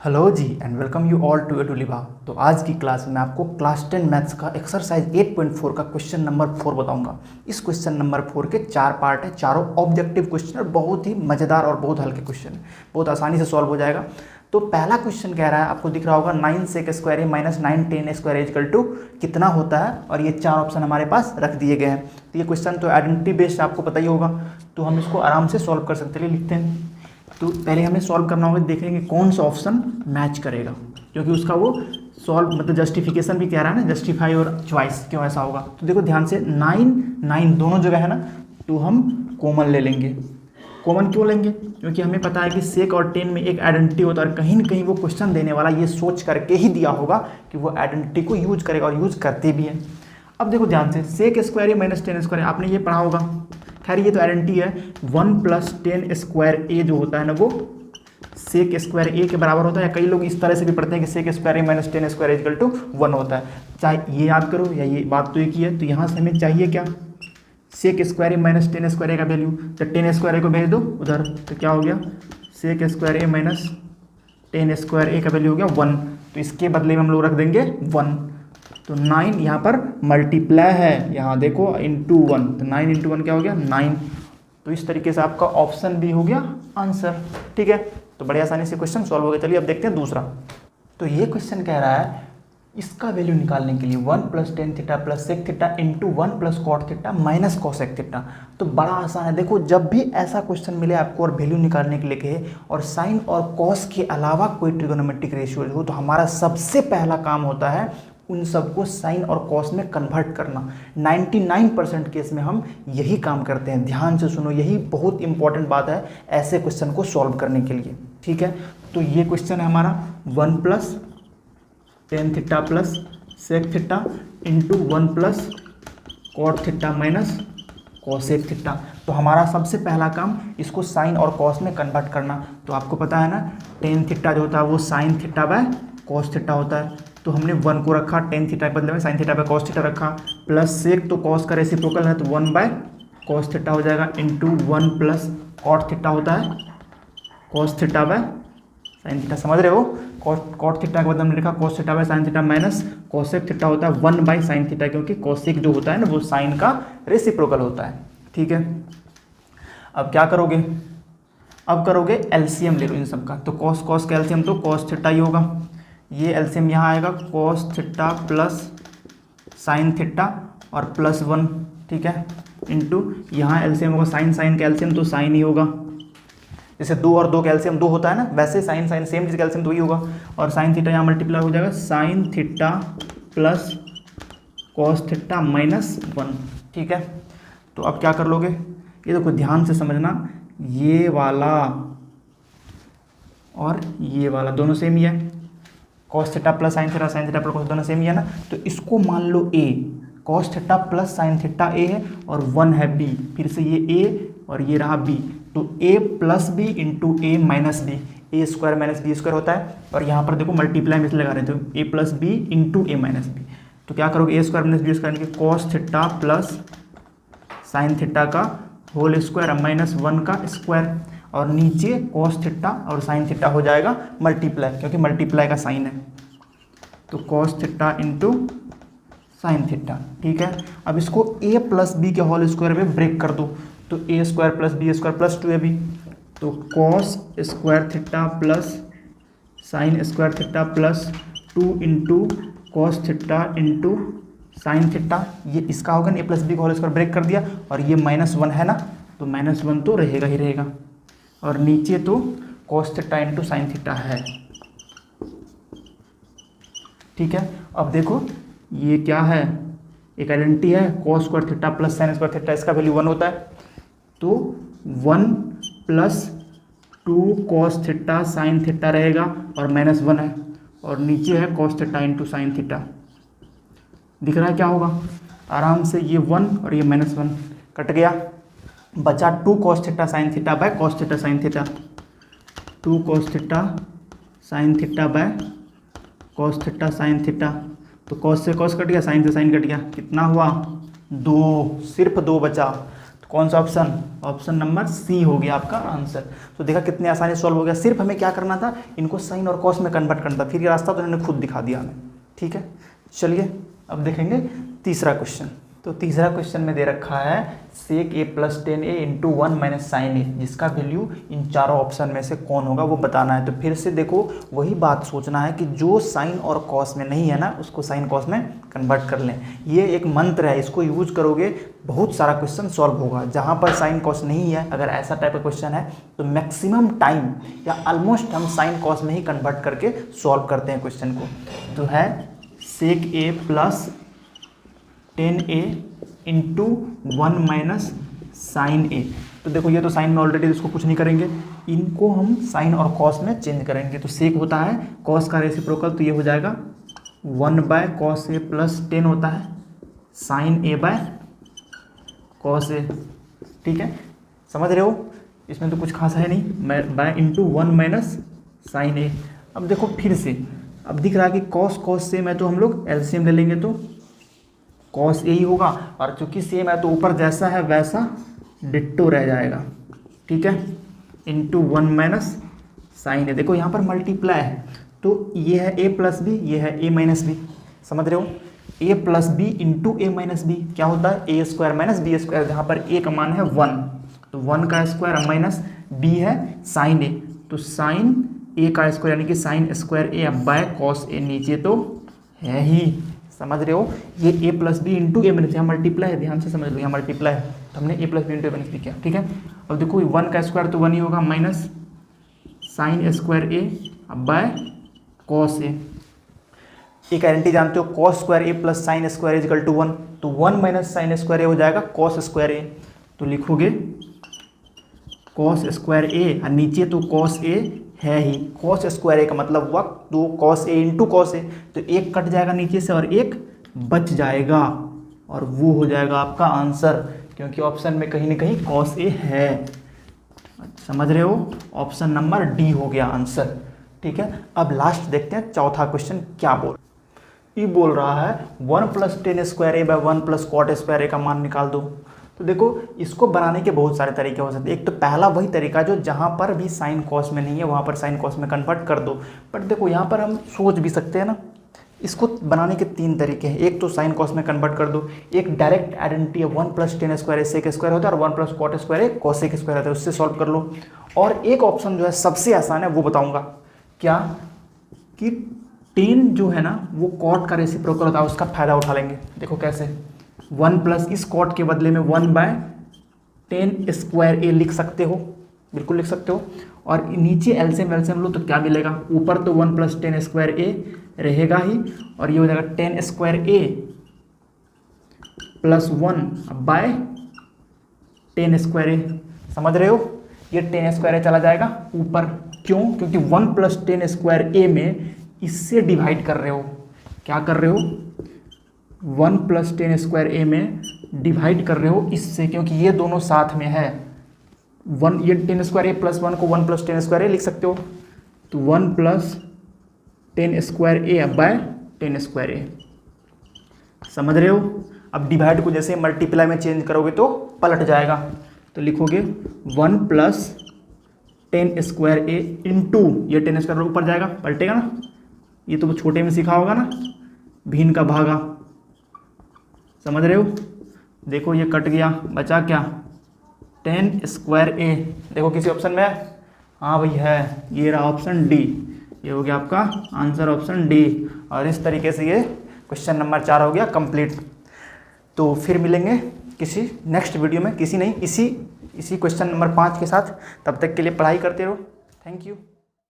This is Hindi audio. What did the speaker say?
हेलो जी and welcome you all to Edulibba. तो आज की क्लास में आपको क्लास 10 मैथ्स का एक्सरसाइज 8.4 का क्वेश्चन नंबर 4 बताऊंगा। इस क्वेश्चन नंबर 4 के 4 पार्ट है, चारों ऑब्जेक्टिव क्वेश्चन और बहुत ही मज़ेदार और बहुत हल्के क्वेश्चन है, बहुत आसानी से सॉल्व हो जाएगा। तो पहला क्वेश्चन कह रहा है, आपको दिख रहा होगा 9 sec square A minus 9 10 square equal to कितना होता है, और ये 4 ऑप्शन हमारे पास रख दिए गए हैं। तो ये क्वेश्चन तो आइडेंटिटी बेस्ड आपको पता ही होगा, तो हम इसको आराम से सॉल्व कर सकते हैं। लिखते हैं, तो पहले हमें सॉल्व करना होगा, देखेंगे कौन सा ऑप्शन मैच करेगा, क्योंकि उसका वो सॉल्व मतलब जस्टिफिकेशन भी कह रहा है ना, जस्टिफाई और चॉइस क्यों ऐसा होगा। तो देखो ध्यान से 9 9 दोनों जगह है ना, तो हम कॉमन ले लेंगे। कॉमन क्यों लेंगे? क्योंकि हमें पता है कि सेक और 10 में एक आइडेंटिटी होता है, और कहीं ना कहीं वो क्वेश्चन देने वाला ये सोच करके ही दिया होगा कि वो आइडेंटिटी को यूज करेगा, और यूज करते भी हैं। अब देखो ध्यान से, सेक स्क्वायर ए माइनस 10 स्क्वायर, आपने ये पढ़ा होगा, खैर ये तो आइडेंटिटी है। 1 + 10 स्क्वायर ए जो होता है ना, वो सेक स्क्वायर ए के बराबर होता है। या कई लोग इस तरह से भी पढ़ते हैं कि sec square A minus 10 square equal to 1 होता है। चाहे ये याद करो या ये बात तो एक ही है। तो यहाँ से हमें चाहिए क्या, सेक स्क्वायर ए माइनस 10 स्क्वायर ए का वैल्यू। तो 10 स्क्वायर ए को भेज दो उधर, तो क्या हो गया, सेक स्क्वायर ए माइनस 10 स्क्वायर ए का वैल्यू हो गया 1। तो इसके बदले में हम लोग रख देंगे 1। तो 9 यहाँ पर मल्टीप्लाई है, यहाँ देखो इंटू 1, तो 9 इंटू 1 क्या हो गया 9। तो इस तरीके से आपका ऑप्शन भी हो गया आंसर। ठीक है, तो बड़े आसानी से क्वेश्चन सॉल्व हो गया। चलिए अब देखते हैं दूसरा। तो ये क्वेश्चन कह रहा है, इसका वैल्यू निकालने के लिए 1 + tan theta plus sec theta into 1 + cot theta minus cosec theta. तो बड़ा आसान है। देखो जब भी ऐसा क्वेश्चन मिले आपको और वैल्यू निकालने के लिए कहे, और साइन और कॉस के अलावा कोई ट्रिगोनोमेट्रिक रेशियो हो, तो हमारा सबसे पहला काम होता है उन सबको साइन और कॉस में कन्वर्ट करना। 99% केस में हम यही काम करते हैं। ध्यान से सुनो, यही बहुत इंपॉर्टेंट बात है ऐसे क्वेश्चन को सॉल्व करने के लिए। ठीक है, तो ये क्वेश्चन है हमारा 1 + tan theta plus sec theta into 1 + cot theta minus cosec theta. तो हमारा सबसे पहला काम इसको साइन और कॉस में कन्वर्ट करना। तो आपको पता है ना, tan थीटा जो होता है वो sine theta by cos theta होता है। तो हमने 1 को रखा, tan थीटा के बदले में sine theta by cos theta रखा, प्लस सेक तो कॉस का रेसिप्रोकल है, तो 1/cos थीटा हो जाएगा, इंटू 1 + cot थीटा होता है cos theta by sine theta. समझ रहे हो, cot थीटा के बदले में लिखा cos theta by sine theta minus cosec theta होता है 1/sin थीटा, क्योंकि कोसेक जो होता है ना वो साइन का रेसिप्रोकल होता है। ठीक है, अब क्या करोगे, अब करोगे एलसीएम ले लो इन सब का। तो cos का एलसीएम तो cos थीटा ही होगा, ये एलसीएम यहाँ आएगा cos theta plus sine theta और प्लस 1। ठीक है, इंटू यहाँ एलसीएम होगा साइन का एलसीएम तो साइन ही होगा। जैसे 2 और 2 का एलसीएम 2 होता है ना, वैसे साइन सेम चीज़ का एलसीएम तो ही होगा। और साइन थीटा यहाँ मल्टीप्लाई हो जाएगा sine theta plus cos theta minus 1। ठीक है, तो अब क्या कर लोगे, ये देखो ध्यान से समझना, ये वाला और ये वाला दोनों सेम ही है। cos theta plus sine theta plus दोनों सेम ही है ना। तो इसको मान लो a, cos theta plus sine theta a है और 1 है b, फिर से ये a और ये रहा b। तो a + b into a minus b, a square minus b square होता है। और यहाँ पर देखो मल्टीप्लाई में से लगा रहे थे, a + b into a minus b। तो क्या करोगे, a square minus b square यानी कि cos theta plus sine theta का होल स्क्वायर माइनस 1 का स्क्वायर, और नीचे cos थीटा और साइन थीटा हो जाएगा मल्टीप्लाई, क्योंकि मल्टीप्लाई का साइन है। तो cos theta into sine theta. ठीक है, अब इसको a + b के होल स्क्वायर में ब्रेक कर दो, तो a square plus b square plus 2ab। तो cos square theta plus sine square theta plus 2 into cos theta into sine theta. ये इसका होगा ना, a + b का होल स्क्वायर ब्रेक कर दिया, और ये -1 है ना, तो -1 तो रहेगा ही रहेगा, और नीचे तो cos theta into sine theta है। ठीक है, अब देखो ये क्या है, एक आइडेंटिटी है, cos square theta plus sine square theta, इसका वैल्यू 1 होता है। तो 1 + 2 cos थीटा साइन थीटा रहेगा, और -1 है, और नीचे है cos theta into sine theta. दिख रहा है क्या होगा, आराम से ये 1 और ये -1 कट गया, बचा 2 cos theta sine theta by cos theta sine theta. 2 cos theta sine theta by cos theta sine theta. तो cos से cos कट गया, साइन से साइन कट गया, कितना हुआ 2, सिर्फ 2 बचा। तो कौन सा ऑप्शन, ऑप्शन नंबर सी हो गया आपका आंसर। तो देखा कितने आसानी सॉल्व हो गया, सिर्फ हमें क्या करना था, इनको साइन और कॉस में कन्वर्ट करना था, फिर ये रास्ता तो इन्होंने खुद दिखा दिया हमें। ठीक है, चलिए अब देखेंगे तीसरा क्वेश्चन। तो तीसरा क्वेश्चन में दे रखा है sec A plus 10a into 1 minus sine A, जिसका वैल्यू इन चारों ऑप्शन में से कौन होगा वो बताना है। तो फिर से देखो वही बात सोचना है कि जो साइन और कॉस में नहीं है ना, उसको साइन कॉस में कन्वर्ट कर लें। ये एक मंत्र है, इसको यूज करोगे बहुत सारा क्वेश्चन सॉल्व होगा। जहाँ पर साइन कॉस नहीं है, अगर ऐसा टाइप का क्वेश्चन है तो मैक्सिमम टाइम या ऑलमोस्ट हम साइन कॉस में ही कन्वर्ट करके सॉल्व करते हैं क्वेश्चन को। तो है sec A plus 10a into 1 minus sine a. तो देखो ये तो साइन में ऑलरेडी, इसको कुछ नहीं करेंगे, इनको हम साइन और कॉस में चेंज करेंगे। तो सेक होता है कॉस का रेसिप्रोकल, तो ये हो जाएगा 1 बाय कॉस ए प्लस 10 होता है साइन ए बाय कॉस ए। ठीक है, समझ रहे हो, इसमें तो कुछ खास है नहीं, बाय इंटू 1 माइनस साइन ए। अब देखो फिर से, अब दिख रहा है कि कॉस से मैं तो हम लोग एलसीएम ले लेंगे तो कॉस ए ही होगा, और चूंकि सेम है तो ऊपर जैसा है वैसा डिट्टो रह जाएगा। ठीक है, इंटू 1 माइनस साइन ए। देखो यहाँ पर मल्टीप्लाई है, तो ये है ए प्लस बी, ये है ए माइनस बी। समझ रहे हो, ए plus b into a minus B क्या होता है, ए स्क्वायर माइनस बी स्क्वायर, जहाँ पर ए का मान है 1, तो 1 का स्क्वायर माइनस बी है साइन ए, तो साइन ए का स्क्वायर यानी कि sine square a by cos a, नीचे तो है ही। समझ रहे हो, ये a plus b into a minus, यहाँ मल्टीप्लाई है, ध्यान से समझ लो, यहाँ मल्टीप्लाई है, तो हमने ए plus b into a minus B किया। ठीक है, अब देखो 1 का स्क्वायर तो 1 ही होगा, minus sine square a by cos a. एक आइडेंटिटी जानते हो, cos square a plus sine square is equal to 1, तो 1 माइनस साइन स्क्वायर ए हो जाएगा कॉस स्क्वायर ए। तो लिखोगे कॉस स्क्वायर ए, और नीचे तो कॉस ए है ही, कॉस स्क्वायर ए का मतलब हुआ तो cos A into cos A, तो एक कट जाएगा नीचे से और एक बच जाएगा, और वो हो जाएगा आपका आंसर, क्योंकि ऑप्शन में कहीं ना कहीं कॉस ए है। समझ रहे हो, ऑप्शन नंबर डी हो गया आंसर। ठीक है, अब लास्ट देखते हैं चौथा क्वेश्चन क्या ये बोल रहा है 1 plus 10 square a bye 1 plus cot square ए का मान निकाल दो। तो देखो इसको बनाने के बहुत सारे तरीके हो सकते हैं। एक तो पहला वही तरीका जो जहाँ पर भी साइन कॉस में नहीं है वहाँ पर साइन कॉस में कन्वर्ट कर दो, बट देखो यहाँ पर हम सोच भी सकते हैं ना, इसको बनाने के 3 तरीके हैं। एक तो साइन कॉस में कन्वर्ट कर दो, एक डायरेक्ट आइडेंटिटी है 1 प्लस 10 स्क्वायर सेक स्क्वायर होता है और 1 plus cot square cosec square होता है, उससे सॉल्व कर लो। और एक ऑप्शन जो है सबसे आसान है वो बताऊँगा, क्या कि 10 जो है ना वो कॉट का रेसिप्रोकल होता है, उसका फायदा उठा लेंगे। देखो कैसे, 1 प्लस इस कॉट के बदले में 1 बाय 10 स्क्वायर ए लिख सकते हो, बिल्कुल लिख सकते हो। और नीचे एलसीएम लो तो क्या मिलेगा, ऊपर तो 1 प्लस 10 स्क्वायर ए रहेगा ही, और ये हो जाएगा 10 square a plus 1 bye 10 square ए। समझ रहे हो, ये 10 स्क्वायर ए चला जाएगा ऊपर, क्यों, क्योंकि 1 प्लस 10 स्क्वायर ए में इससे डिवाइड कर रहे हो, क्या कर रहे हो, 1 प्लस 10 स्क्वायर ए में डिवाइड कर रहे हो इससे, क्योंकि ये दोनों साथ में है। 1 ये 10 स्क्वायर ए प्लस 1 को 1 प्लस 10 स्क्वायर ए लिख सकते हो, तो 1 plus 10 square a bye 10 square ए। समझ रहे हो, अब डिवाइड को जैसे मल्टीप्लाई में चेंज करोगे तो पलट जाएगा, तो लिखोगे 1 प्लस 10 स्क्वायर ए इंटू ये 10 स्क्वायर ऊपर जाएगा, पलटेगा ना, ये तो छोटे में सीखा होगा ना, भिन्न का भागा। समझ रहे हो, देखो ये कट गया, बचा क्या, 10 स्क्वायर ए। देखो किसी ऑप्शन में है, हाँ भाई है, ये रहा ऑप्शन डी, ये हो गया आपका आंसर ऑप्शन डी। और इस तरीके से ये क्वेश्चन नंबर 4 हो गया कंप्लीट। तो फिर मिलेंगे किसी नेक्स्ट वीडियो में, किसी नहीं इसी क्वेश्चन नंबर 5 के साथ। तब तक के लिए पढ़ाई करते रहो। Thank you.